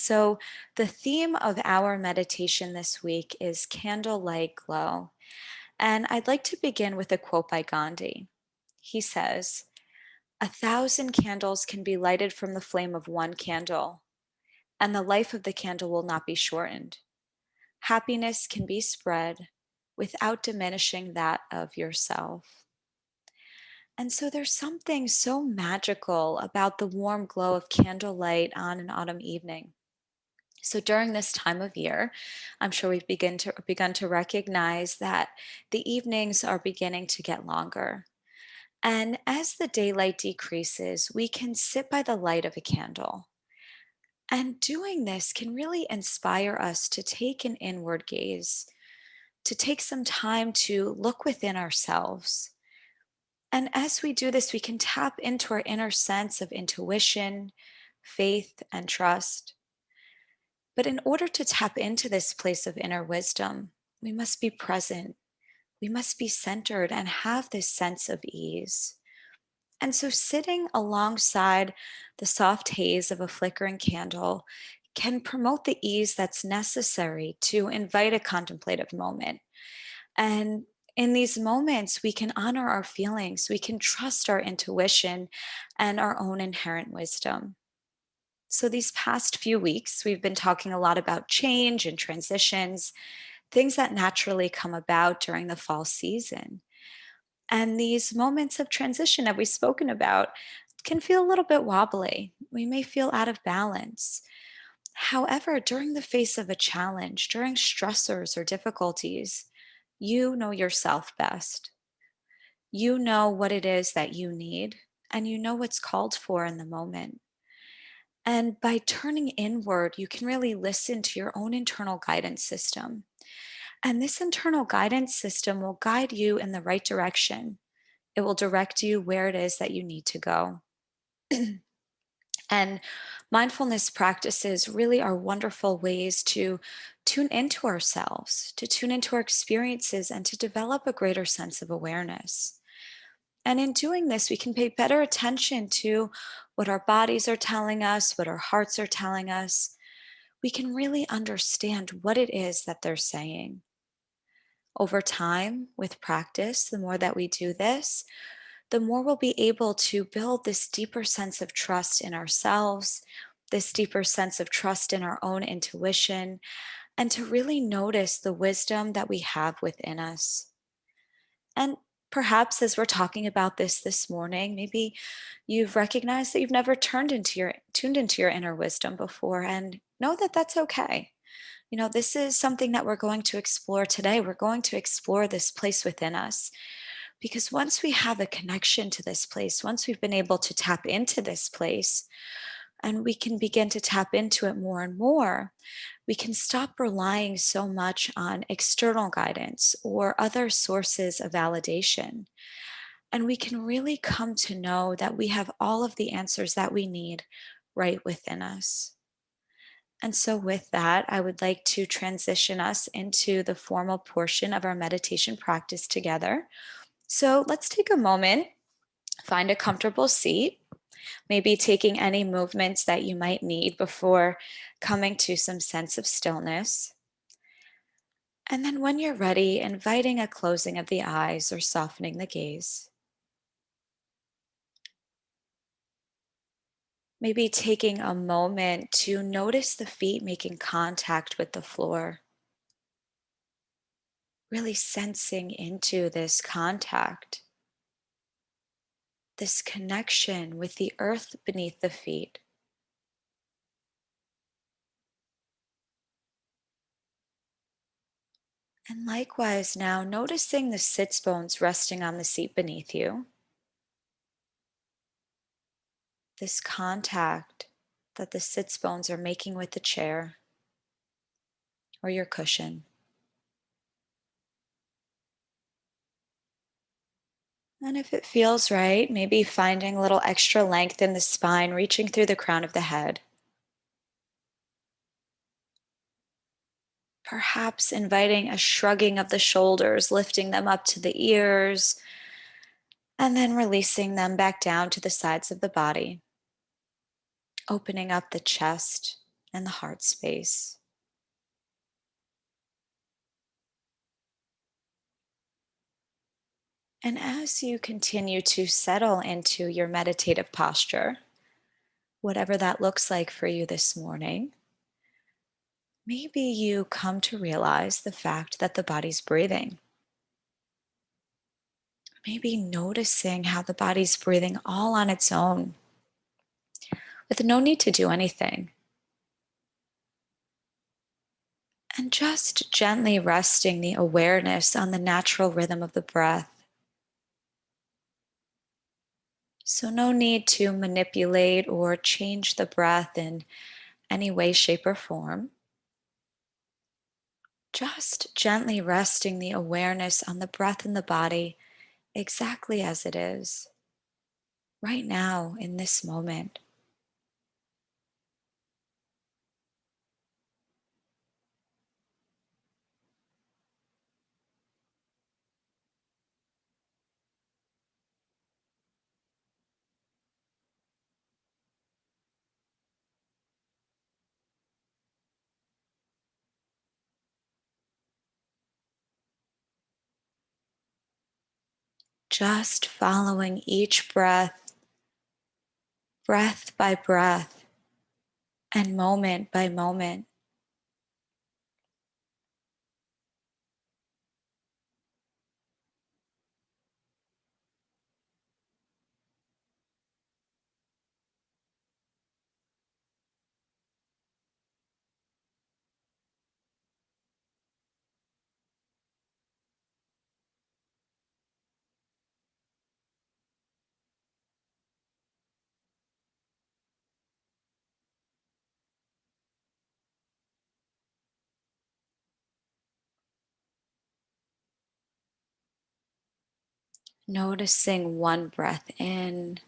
So, the theme of our meditation this week is Candlelight Glow. And I'd like to begin with a quote by Gandhi. He says, "1,000 candles can be lighted from the flame of one candle, and the life of the candle will not be shortened. Happiness can be spread without diminishing that of yourself." And so there's something so magical about the warm glow of candlelight on an autumn evening. So during this time of year, I'm sure we've begun to recognize that the evenings are beginning to get longer. And as the daylight decreases, we can sit by the light of a candle. And doing this can really inspire us to take an inward gaze, to take some time to look within ourselves. And as we do this, we can tap into our inner sense of intuition, faith, and trust. But in order to tap into this place of inner wisdom, we must be present. We must be centered and have this sense of ease. And so, sitting alongside the soft haze of a flickering candle can promote the ease that's necessary to invite a contemplative moment. And in these moments, we can honor our feelings, we can trust our intuition and our own inherent wisdom. So, these past few weeks, we've been talking a lot about change and transitions, things that naturally come about during the fall season. And these moments of transition that we've spoken about can feel a little bit wobbly. We may feel out of balance. However, during the face of a challenge, during stressors or difficulties, you know yourself best. You know what it is that you need, and you know what's called for in the moment. And by turning inward, you can really listen to your own internal guidance system. And this internal guidance system will guide you in the right direction. It will direct you where it is that you need to go. And mindfulness practices really are wonderful ways to tune into ourselves, to tune into our experiences, and to develop a greater sense of awareness. And in doing this, we can pay better attention to what our bodies are telling us, what our hearts are telling us. We can really understand what it is that they're saying. Over time, with practice, the more that we do this, the more we'll be able to build this deeper sense of trust in ourselves, this deeper sense of trust in our own intuition, and to really notice the wisdom that we have within us. And perhaps as we're talking about this morning, maybe you've recognized that you've never tuned into your inner wisdom before, and know that that's okay. This is something that we're going to explore today. We're going to explore this place within us. Because once we have a connection to this place, once we've been able to tap into this place, and we can begin to tap into it more and more, we can stop relying so much on external guidance or other sources of validation. And we can really come to know that we have all of the answers that we need right within us. And so, with that, I would like to transition us into the formal portion of our meditation practice together. So, let's take a moment, find a comfortable seat, maybe taking any movements that you might need before coming to some sense of stillness. And then, when you're ready, inviting a closing of the eyes or softening the gaze. Maybe taking a moment to notice the feet making contact with the floor, really sensing into this contact, this connection with the earth beneath the feet. And likewise, now noticing the sits bones resting on the seat beneath you, this contact that the sits bones are making with the chair or your cushion. And if it feels right, maybe finding a little extra length in the spine, reaching through the crown of the head. Perhaps inviting a shrugging of the shoulders, lifting them up to the ears, and then releasing them back down to the sides of the body, opening up the chest, and the heart space. And as you continue to settle into your meditative posture, whatever that looks like for you this morning, maybe you come to realize the fact that the body's breathing. Maybe noticing how the body's breathing all on its own with no need to do anything. And just gently resting the awareness on the natural rhythm of the breath. So, no need to manipulate or change the breath in any way, shape, or form. Just gently resting the awareness on the breath in the body exactly as it is, right now in this moment. Just following each breath, breath by breath, and moment by moment. Noticing one breath in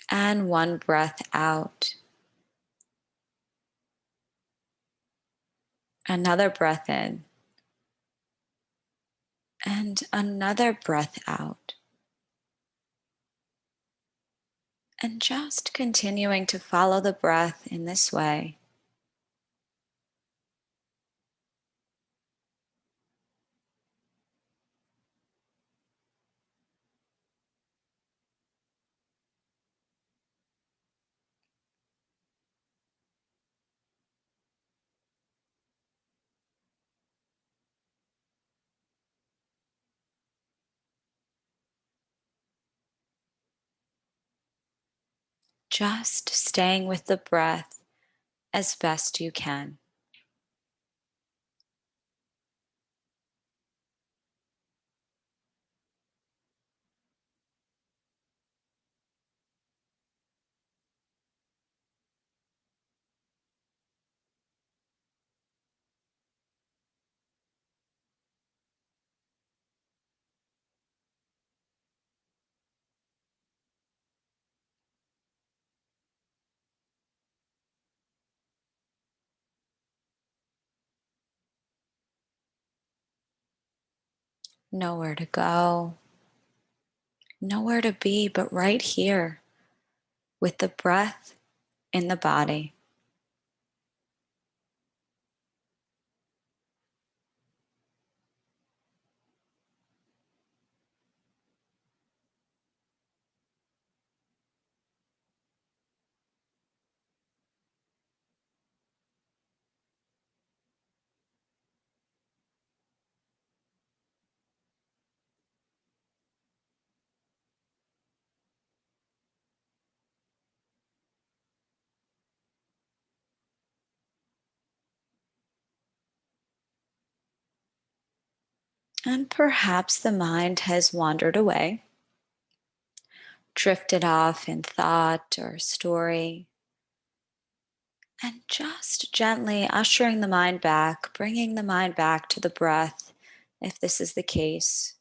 and one breath out. Another breath in and another breath out. And just continuing to follow the breath in this way. Just staying with the breath as best you can. Nowhere to go, nowhere to be, but right here with the breath in the body. And perhaps the mind has wandered away, drifted off in thought or story. And just gently ushering the mind back, bringing the mind back to the breath, if this is the case.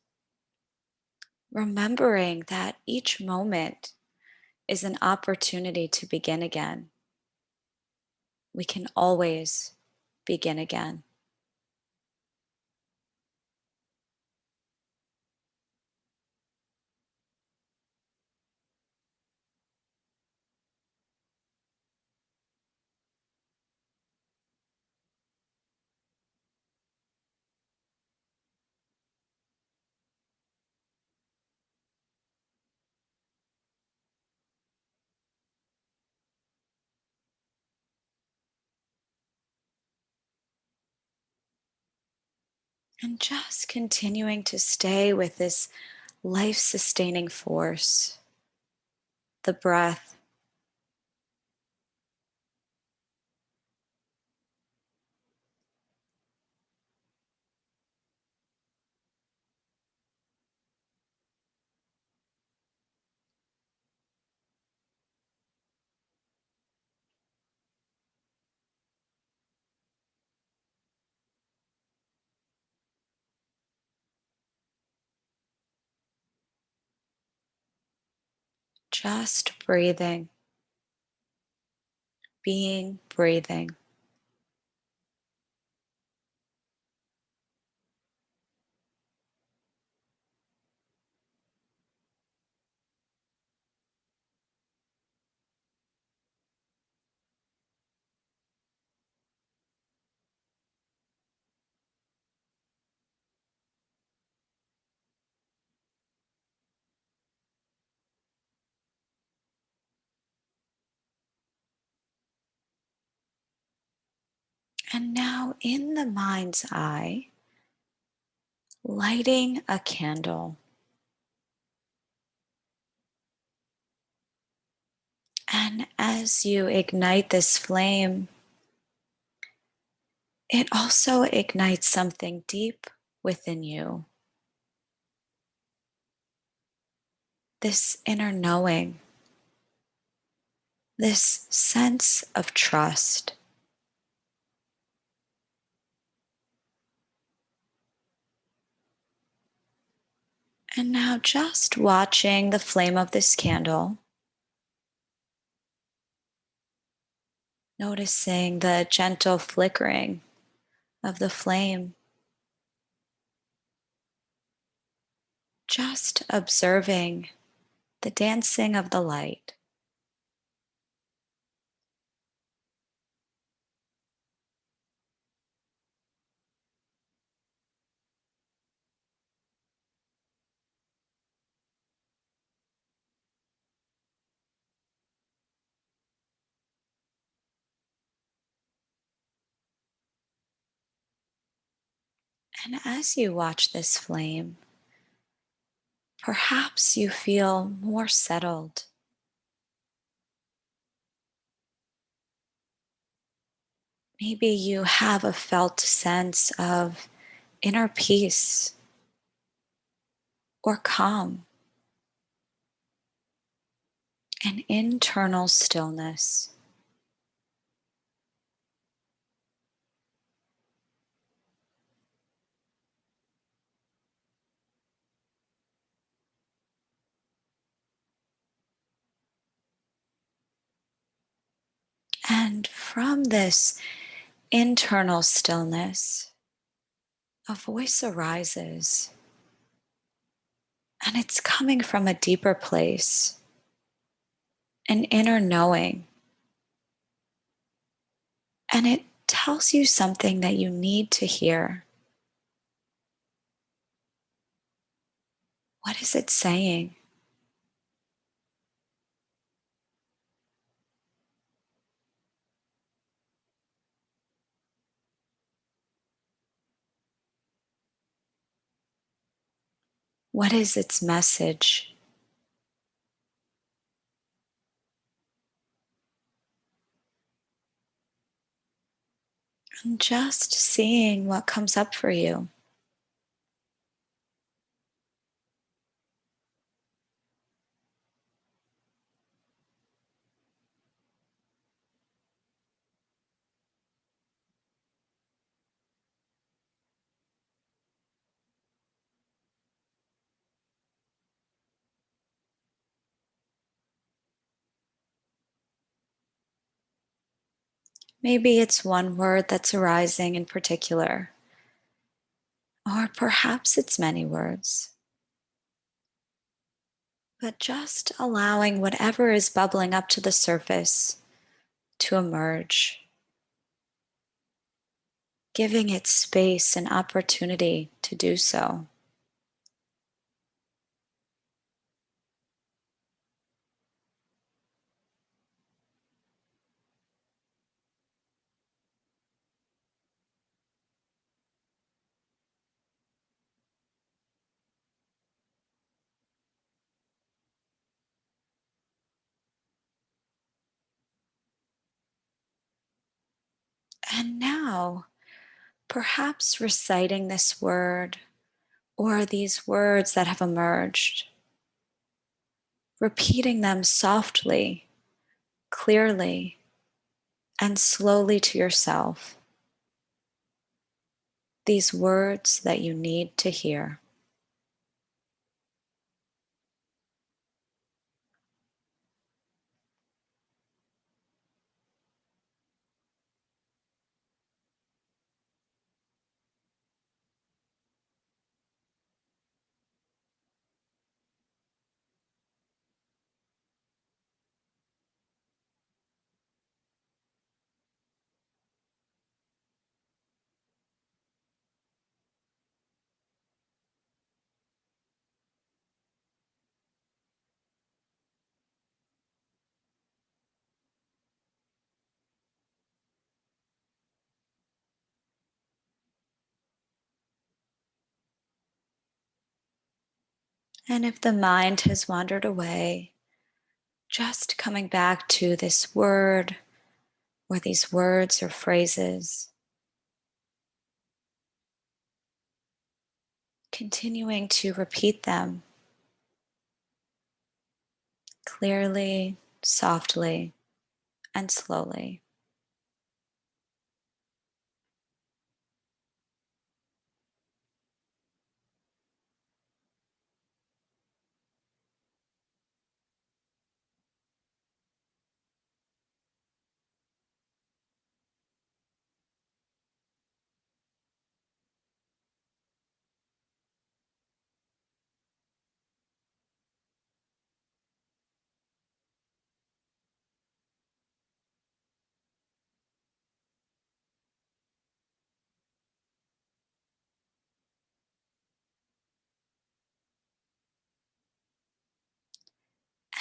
Remembering that each moment is an opportunity to begin again. We can always begin again. And just continuing to stay with this life sustaining force, the breath. Just breathing, being, breathing. And now, in the mind's eye, lighting a candle. And as you ignite this flame, it also ignites something deep within you. This inner knowing, this sense of trust. And now, just watching the flame of this candle, noticing the gentle flickering of the flame, just observing the dancing of the light. And as you watch this flame, perhaps you feel more settled. Maybe you have a felt sense of inner peace or calm, an internal stillness. And from this internal stillness, a voice arises, and it's coming from a deeper place, an inner knowing. And it tells you something that you need to hear. What is it saying? What is its message? And just seeing what comes up for you. Maybe it's one word that's arising in particular, or perhaps it's many words. But just allowing whatever is bubbling up to the surface to emerge, giving it space and opportunity to do so. And now, perhaps reciting this word or these words that have emerged, repeating them softly, clearly, and slowly to yourself. These words that you need to hear. And if the mind has wandered away, just coming back to this word or these words or phrases, continuing to repeat them clearly, softly, and slowly.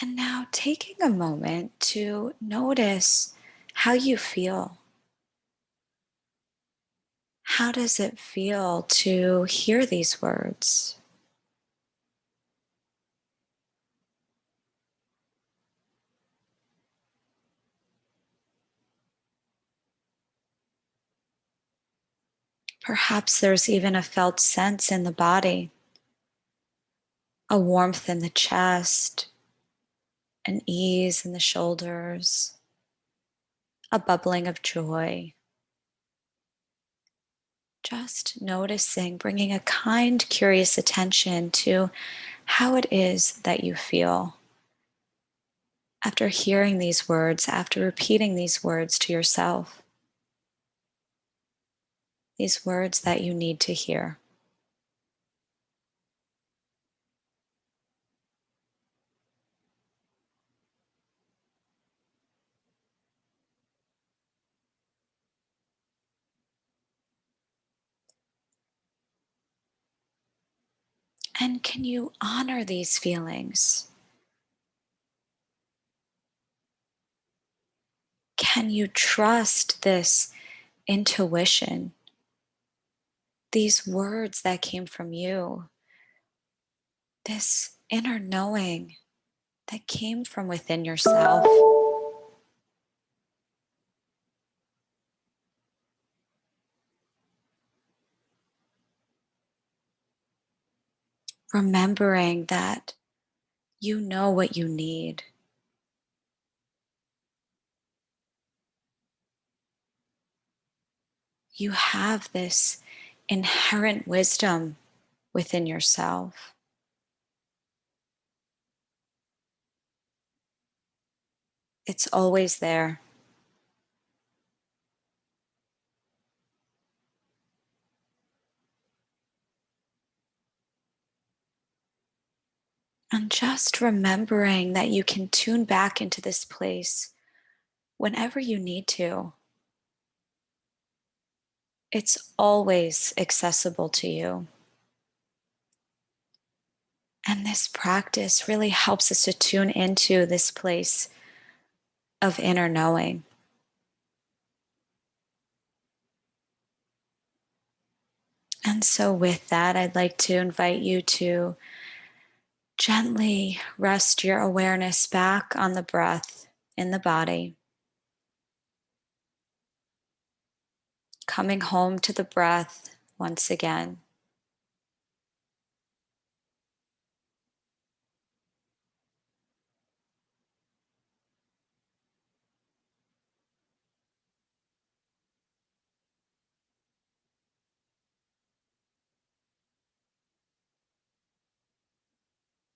And now taking a moment to notice how you feel. How does it feel to hear these words? Perhaps there's even a felt sense in the body, a warmth in the chest, an ease in the shoulders, a bubbling of joy. Just noticing, bringing a kind, curious attention to how it is that you feel after hearing these words, after repeating these words to yourself, these words that you need to hear. And can you honor these feelings? Can you trust this intuition, these words that came from you, this inner knowing that came from within yourself? Remembering that you know what you need. You have this inherent wisdom within yourself. It's always there. And just remembering that you can tune back into this place whenever you need to. It's always accessible to you. And this practice really helps us to tune into this place of inner knowing. And so, with that, I'd like to invite you to gently rest your awareness back on the breath in the body. Coming home to the breath once again.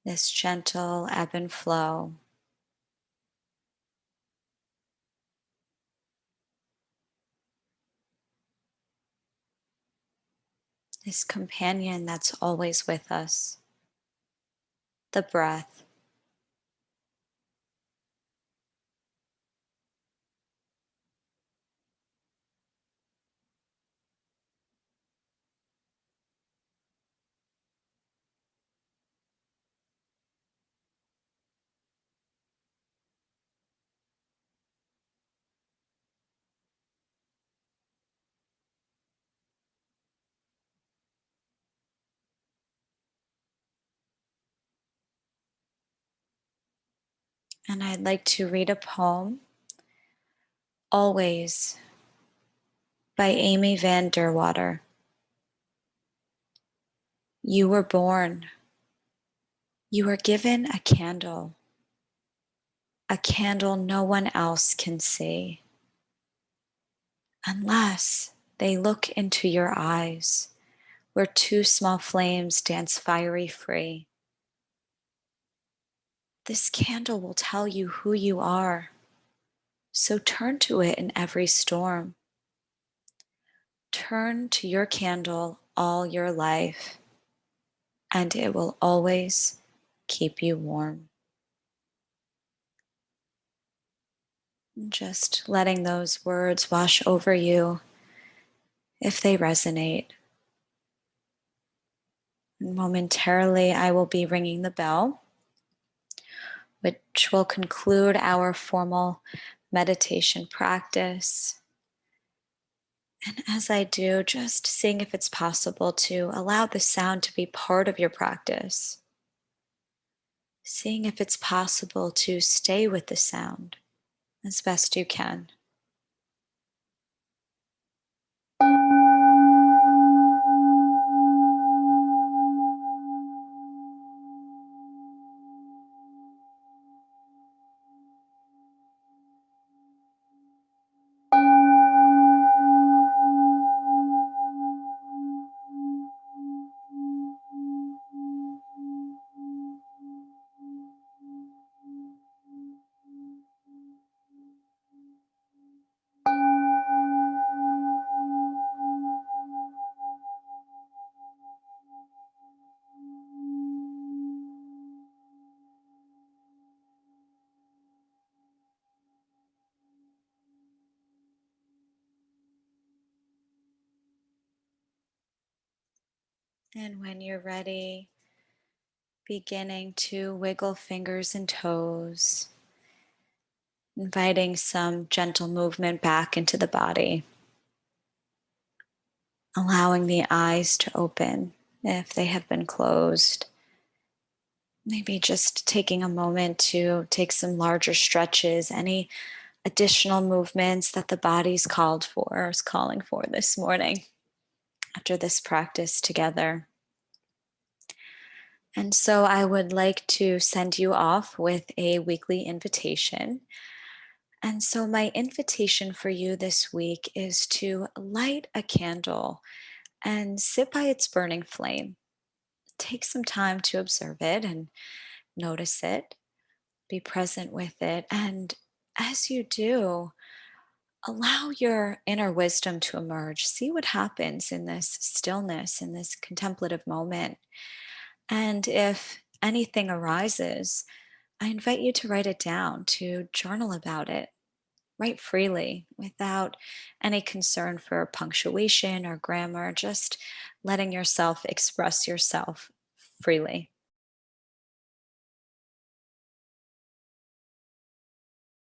This gentle ebb and flow. This companion that's always with us. The breath. And I'd like to read a poem, Always, by Amy Van Der Water. You were born. You were given a candle no one else can see. Unless they look into your eyes, where two small flames dance fiery free. This candle will tell you who you are, so turn to it in every storm. Turn to your candle all your life, and it will always keep you warm. Just letting those words wash over you if they resonate. And momentarily, I will be ringing the bell, which will conclude our formal meditation practice. And as I do, just seeing if it's possible to allow the sound to be part of your practice. Seeing if it's possible to stay with the sound as best you can. And when you're ready, beginning to wiggle fingers and toes, inviting some gentle movement back into the body, allowing the eyes to open if they have been closed. Maybe just taking a moment to take some larger stretches, any additional movements that the body's called for or is calling for this morning after this practice together. And so I would like to send you off with a weekly invitation. And so my invitation for you this week is to light a candle and sit by its burning flame. Take some time to observe it and notice it, be present with it. And as you do, allow your inner wisdom to emerge. See what happens in this stillness, in this contemplative moment. And if anything arises, I invite you to write it down, to journal about it. Write freely without any concern for punctuation or grammar, just letting yourself express yourself freely.